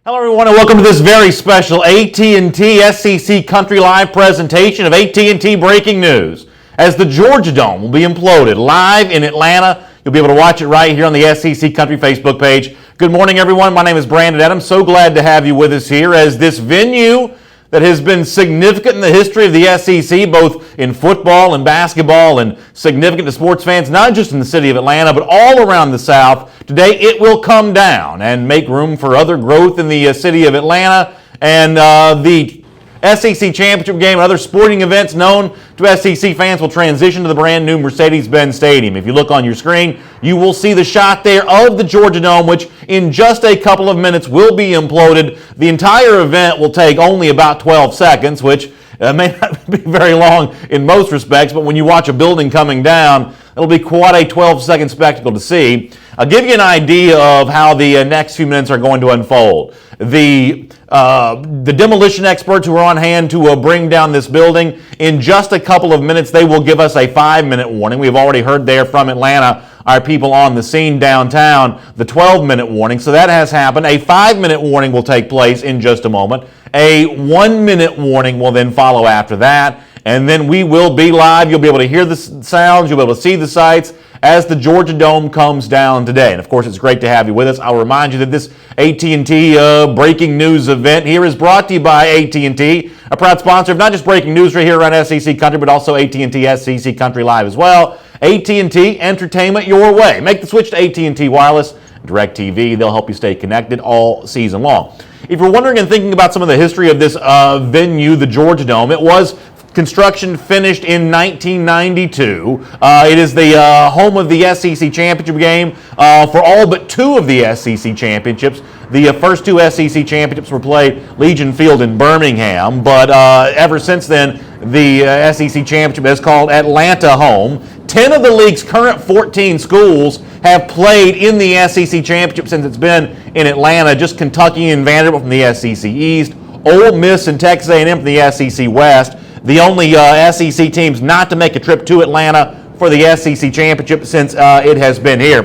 Hello everyone and welcome to this very special AT&T SEC Country Live presentation of AT&T Breaking News. As the Georgia Dome will be imploded live in Atlanta, you'll be able to watch it right here on the SEC Country Facebook page. Good morning everyone, my name is Brandon Adams. So glad to have you with us here as this venue that has been significant in the history of the SEC, both in football and basketball, and significant to sports fans, not just in the city of Atlanta, but all around the South. Today, it will come down and make room for other growth in the city of Atlanta, and the SEC Championship game and other sporting events known to SEC fans will transition to the brand new Mercedes-Benz Stadium. If you look on your screen, you will see the shot there of the Georgia Dome, which in just a couple of minutes will be imploded. The entire event will take only about 12 seconds, which may not be very long in most respects, but when you watch a building coming down, it'll be quite a 12-second spectacle to see. I'll give you an idea of how the next few minutes are going to unfold. The demolition experts who are on hand to bring down this building, in just a couple of minutes, they will give us a 5-minute warning. We've already heard there from Atlanta, our people on the scene downtown, the 12-minute warning. So that has happened. A 5-minute warning will take place in just a moment. A 1-minute warning will then follow after that. And then we will be live. You'll be able to hear the sounds. You'll be able to see the sights as the Georgia Dome comes down today. And of course, it's great to have you with us. I'll remind you that this AT&T breaking news event here is brought to you by AT&T, a proud sponsor of not just breaking news right here around SEC Country, but also AT&T SEC Country Live as well. AT&T, entertainment your way. Make the switch to AT&T Wireless, DirecTV. They'll help you stay connected all season long. If you're wondering and thinking about some of the history of this venue, the Georgia Dome, it was construction finished in 1992. It is the home of the SEC Championship game for all but two of the SEC Championships. The first two SEC Championships were played Legion Field in Birmingham, but ever since then, the SEC Championship is called Atlanta home. 10 of the league's current 14 schools have played in the SEC Championship since it's been in Atlanta. Just Kentucky and Vanderbilt from the SEC East, Ole Miss and Texas A&M from the SEC West. The only SEC teams not to make a trip to Atlanta for the SEC Championship since it has been here.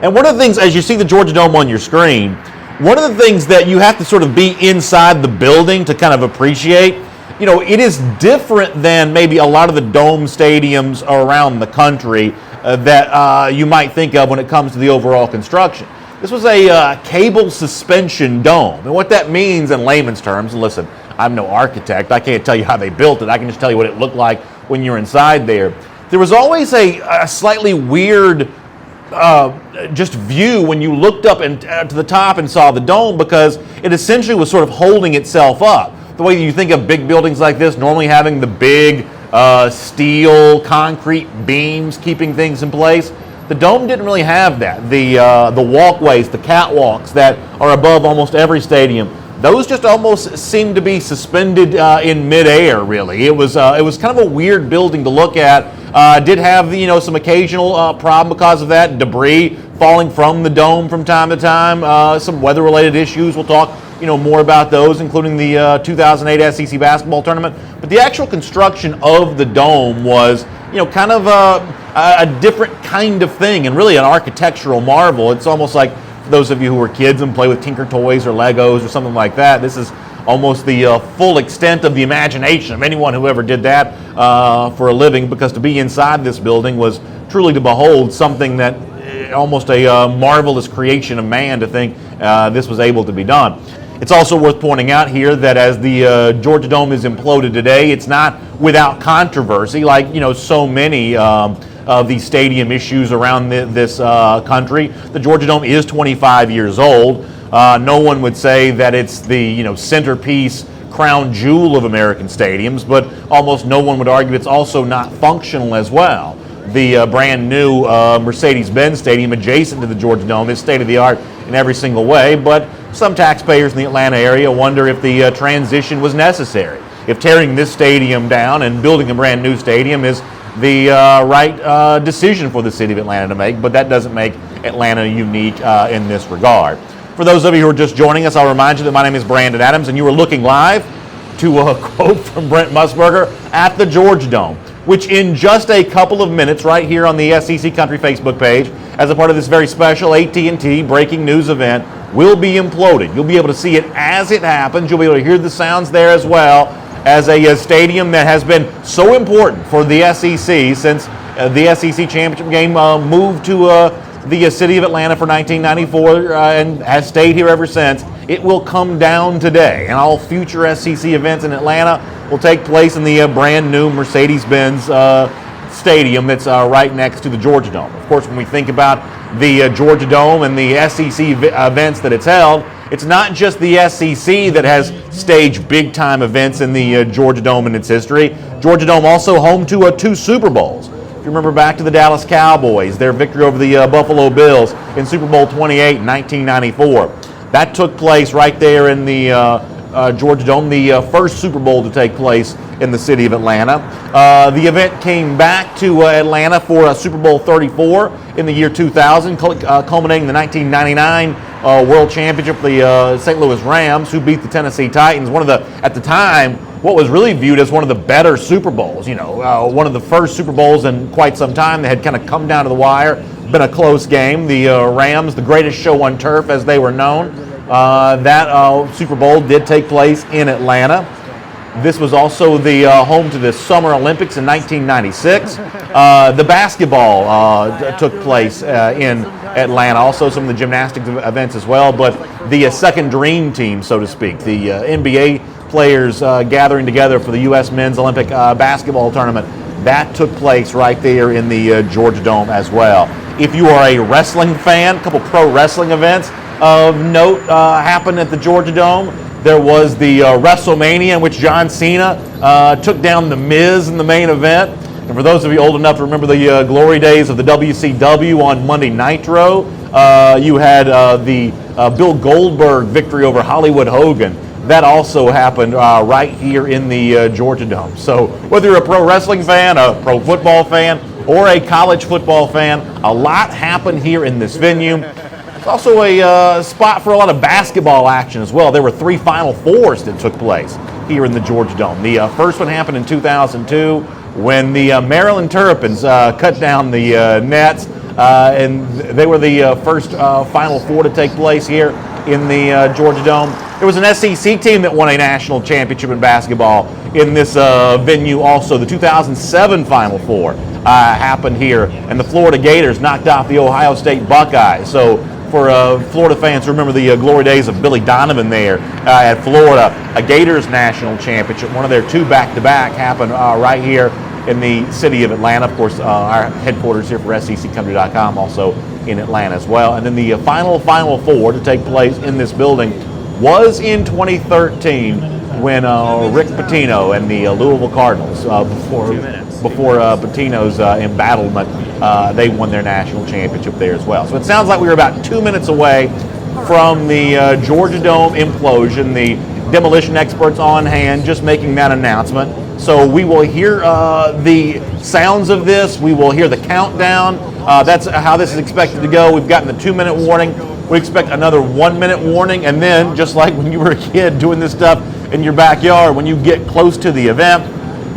And one of the things, as you see the Georgia Dome on your screen, one of the things that you have to sort of be inside the building to kind of appreciate, you know, it is different than maybe a lot of the dome stadiums around the country that you might think of when it comes to the overall construction. This was a cable suspension dome. And what that means in layman's terms, and listen, I'm no architect. I can't tell you how they built it. I can just tell you what it looked like when you're inside there. There was always a slightly weird just view when you looked up and to the top and saw the dome, because it essentially was sort of holding itself up. The way you think of big buildings like this, normally having the big steel, concrete beams keeping things in place. The dome didn't really have that. The walkways, the catwalks that are above almost every stadium, those just almost seemed to be suspended in midair, really. It was kind of a weird building to look at. Did have some occasional problem because of that, debris falling from the dome from time to time, some weather-related issues. We'll talk more about those, including the 2008 SEC basketball tournament. But the actual construction of the dome was kind of a different kind of thing, and really an architectural marvel. It's almost like, for those of you who were kids and play with Tinker Toys or Legos or something like that, this is almost the full extent of the imagination of anyone who ever did that for a living, because to be inside this building was truly to behold something that almost a marvelous creation of man, to think this was able to be done. It's also worth pointing out here that as the Georgia Dome is imploded today, it's not without controversy, like so many of these stadium issues around this country. The Georgia Dome is 25 years old. No one would say that it's the centerpiece, crown jewel of American stadiums, but almost no one would argue it's also not functional as well. The brand new Mercedes-Benz Stadium adjacent to the Georgia Dome is state-of-the-art in every single way, but some taxpayers in the Atlanta area wonder if the transition was necessary. If tearing this stadium down and building a brand new stadium is the right decision for the city of Atlanta to make, but that doesn't make Atlanta unique in this regard. For those of you who are just joining us, I'll remind you that my name is Brandon Adams, and you are looking live to a quote from Brent Musburger at the Georgia Dome. which in just a couple of minutes right here on the SEC Country Facebook page, as a part of this very special AT&T breaking news event, will be imploded. You'll be able to see it as it happens. You'll be able to hear the sounds there as well, as a stadium that has been so important for the SEC since the SEC championship game moved to the city of Atlanta for 1994 and has stayed here ever since. It will come down today, and all future SEC events in Atlanta will take place in the brand new Mercedes-Benz stadium that's right next to the Georgia Dome. Of course, when we think about the Georgia Dome and the SEC events that it's held, it's not just the SEC that has staged big-time events in the Georgia Dome in its history. Georgia Dome also home to 2 Super Bowls. If you remember back to the Dallas Cowboys, their victory over the Buffalo Bills in Super Bowl 28 in 1994. That took place right there in the Georgia Dome, the first Super Bowl to take place in the city of Atlanta. The event came back to Atlanta for Super Bowl 34 in the year 2000, culminating in the 1999 World Championship, the St. Louis Rams, who beat the Tennessee Titans. One of the, at the time, what was really viewed as one of the better Super Bowls. You know, one of the first Super Bowls in quite some time. They had kind of come down to the wire. Been a close game. The Rams, the greatest show on turf, as they were known. That Super Bowl did take place in Atlanta. This was also the home to the Summer Olympics in 1996. The basketball took place in Atlanta. Also some of the gymnastics events as well. But the second dream team, so to speak, the NBA players gathering together for the U.S. Men's Olympic basketball tournament, that took place right there in the Georgia Dome as well. If you are a wrestling fan, a couple pro wrestling events of note happened at the Georgia Dome. There was the WrestleMania in which John Cena took down The Miz in the main event. And for those of you old enough to remember the glory days of the WCW on Monday Nitro, you had the Bill Goldberg victory over Hollywood Hogan. That also happened right here in the Georgia Dome. So whether you're a pro wrestling fan, a pro football fan, or a college football fan, a lot happened here in this venue. It's also a spot for a lot of basketball action as well. There were 3 Final Fours that took place here in the Georgia Dome. The first one happened in 2002 when the Maryland Terrapins cut down the Nets, and they were the first Final Four to take place here in the Georgia Dome. There was an SEC team that won a national championship in basketball in this venue also. The 2007 Final Four happened here, and the Florida Gators knocked off the Ohio State Buckeyes. So for Florida fans who remember the glory days of Billy Donovan there at Florida, a Gators national championship, one of their 2 back-to-back happened right here in the city of Atlanta. Of course, our headquarters here for SECCountry.com also in Atlanta as well. And then the Final Four to take place in this building was in 2013 when Rick Pitino and the Louisville Cardinals, before Pitino's embattlement, they won their national championship there as well. So it sounds like we were about 2 minutes away from the Georgia Dome implosion. The demolition experts on hand just making that announcement. So we will hear the sounds of this. We will hear the countdown. That's how this is expected to go. We've gotten the 2-minute warning. We expect another 1-minute warning. And then, just like when you were a kid doing this stuff in your backyard, when you get close to the event,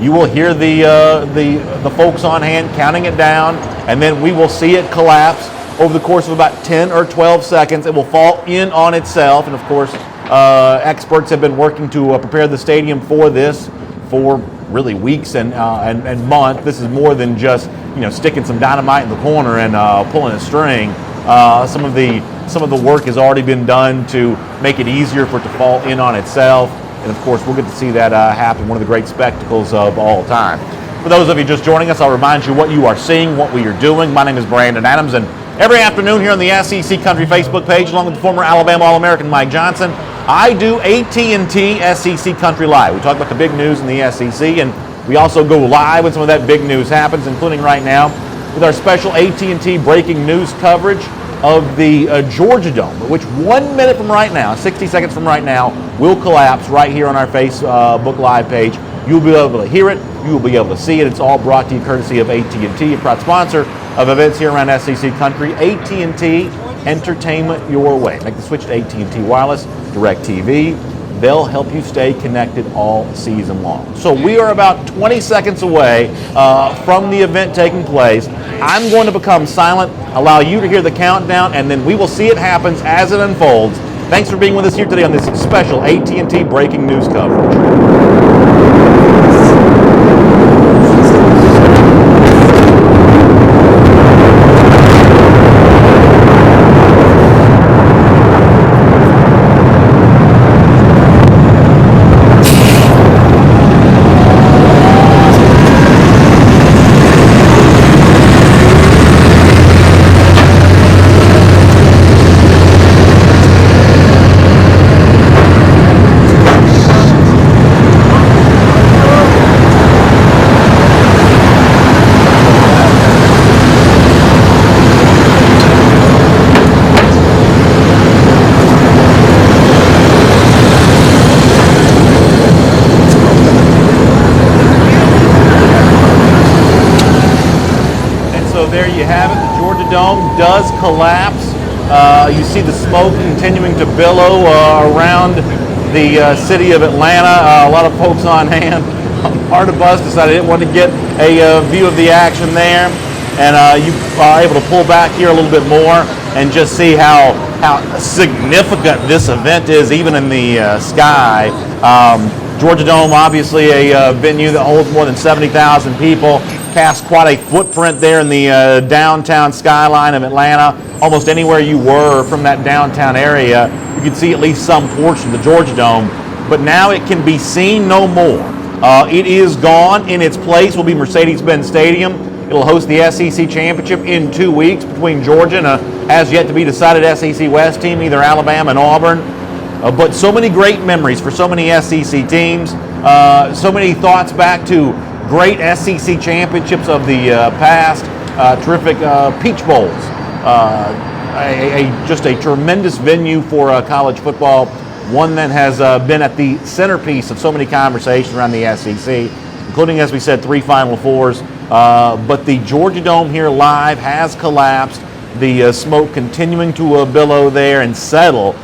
you will hear the folks on hand counting it down, and then we will see it collapse over the course of about 10 or 12 seconds. It will fall in on itself, and of course, experts have been working to prepare the stadium for this for really weeks and months. This is more than just sticking some dynamite in the corner and pulling a string. Some of the work has already been done to make it easier for it to fall in on itself. And of course, we'll get to see that happen, one of the great spectacles of all time. For those of you just joining us, I'll remind you what you are seeing, what we are doing. My name is Brandon Adams, and every afternoon here on the SEC Country Facebook page, along with the former Alabama All-American Mike Johnson, I do AT&T SEC Country Live. We talk about the big news in the SEC, and we also go live when some of that big news happens, including right now with our special AT&T breaking news coverage of the Georgia Dome, which 1 minute from right now, 60 seconds from right now, will collapse right here on our Facebook Live page. You'll be able to hear it. You will be able to see it. It's all brought to you courtesy of AT&T, a proud sponsor of events here around SEC Country. AT&T, entertainment your way. Make the switch to AT&T Wireless, DirecTV, They'll help you stay connected all season long. So we are about 20 seconds away from the event taking place. I'm going to become silent, allow you to hear the countdown, and then we will see it happen as it unfolds. Thanks for being with us here today on this special AT&T breaking news coverage. So there you have it. The Georgia Dome does collapse. You see the smoke continuing to billow around the city of Atlanta. A lot of folks on hand. Part of us decided it wanted to get a view of the action there. And you are able to pull back here a little bit more and just see how significant this event is, even in the sky. Georgia Dome, obviously a venue that holds more than 70,000 people, casts quite a footprint there in the downtown skyline of Atlanta. Almost anywhere you were from that downtown area, you could see at least some portion of the Georgia Dome. But now it can be seen no more. It is gone. In its place will be Mercedes-Benz Stadium. It'll host the SEC Championship in 2 weeks between Georgia and a as yet to be decided SEC West team, either Alabama and Auburn. But so many great memories for so many SEC teams. So many thoughts back to great SEC championships of the past. Terrific Peach Bowls. Just a tremendous venue for college football. One that has been at the centerpiece of so many conversations around the SEC, including, as we said, 3 Final Fours. But the Georgia Dome here live has collapsed. The smoke continuing to billow there and settle.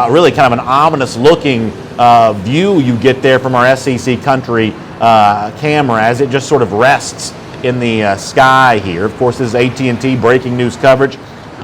Really kind of an ominous looking view you get there from our SEC Country camera as it just sort of rests in the sky here. Of course, this is AT&T breaking news coverage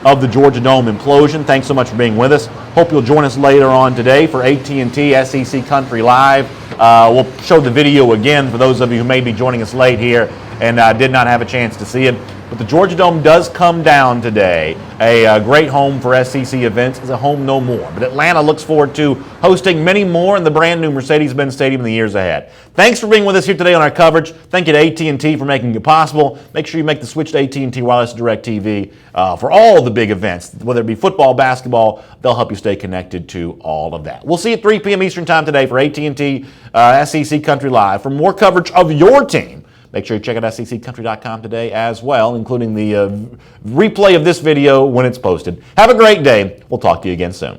of the Georgia Dome implosion. Thanks so much for being with us. Hope you'll join us later on today for AT&T SEC Country Live. We'll show the video again for those of you who may be joining us late here and did not have a chance to see it. But the Georgia Dome does come down today. A great home for SEC events. Is a home no more. But Atlanta looks forward to hosting many more in the brand new Mercedes-Benz Stadium in the years ahead. Thanks for being with us here today on our coverage. Thank you to AT&T for making it possible. Make sure you make the switch to AT&T Wireless DirecTV for all the big events, whether it be football, basketball. They'll help you stay connected to all of that. We'll see you at 3 p.m. Eastern Time today for AT&T SEC Country Live. For more coverage of your team, make sure you check out SECCountry.com today as well, including the replay of this video when it's posted. Have a great day. We'll talk to you again soon.